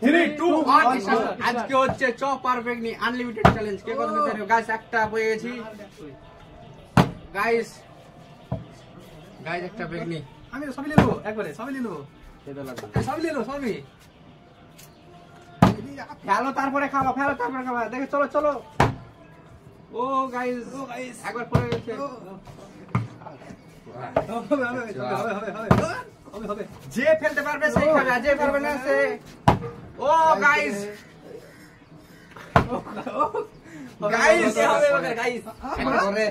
3 2 1 আজকে হচ্ছে chop perfect নি আনলিমিটেড চ্যালেঞ্জ কে করতে চাইছো গাইস একটা পেয়ে গেছি গাইস একটা ব্রেক নি আমি সবই নিয়ে নেবো একবারে সবই নিয়ে নেবো এটা লাগবে সবই নিয়ে নেবো সবই ফেলো তারপরে খাওয়া দেখে চলো চলো ও গাইস একবার পড়ে গেছে হবে যে ফেলতে পারবে সেই খাবে আর যে পারবে না সে ও গাইস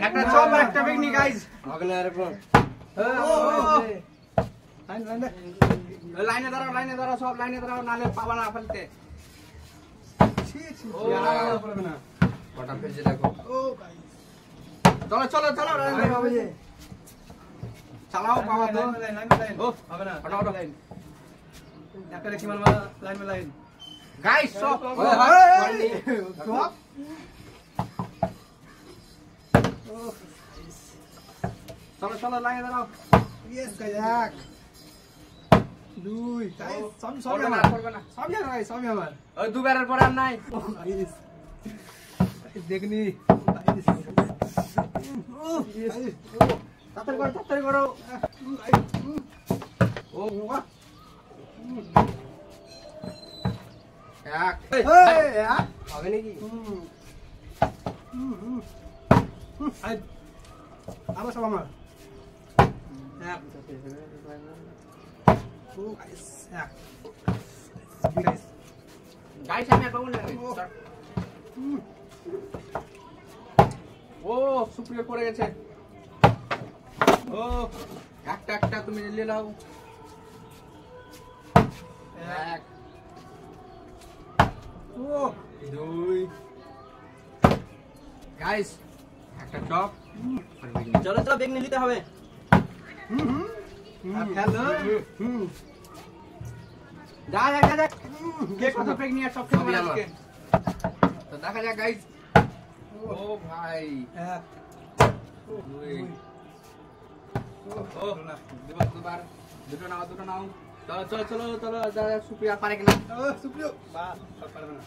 একটা চপ আর একটা বেগনি গাইস লাইনে দাঁড়াও সব লাইনে দাঁড়াও নালে পাবা না ফেলতে কটা ফেলছে দেখো চলো চালাও পাবা তো একটা রেখে মারবা লাইন লাইন গাইস সব চলো লাইনে দাঁড়াও ইয়েস গাইস এক দুই গাইস সবই আমার ওই দুবারের পর আর নাই গাইস দেখনি তাড়াতাড়ি করো ও বাবা হবে নাকি আবার সব আমার গাইস আমি আর পাবো না ও সুপ্রিয় পড়ে গেছে ও একটা তুমি নিয়ে নাও এক ও দুই গাইস একটা টপ চলো বেগ নিয়ে নিতে হবে হ্যালো যা কে কত বেগ নিয়ে সব খেলবে আজকে তো দেখা যাক গাইস ও ভাই এক দুই ও দুবার দুটো নাও চলো সুপ্রিয়া পারে কিনা সুপ্রিয় বাস পারবে না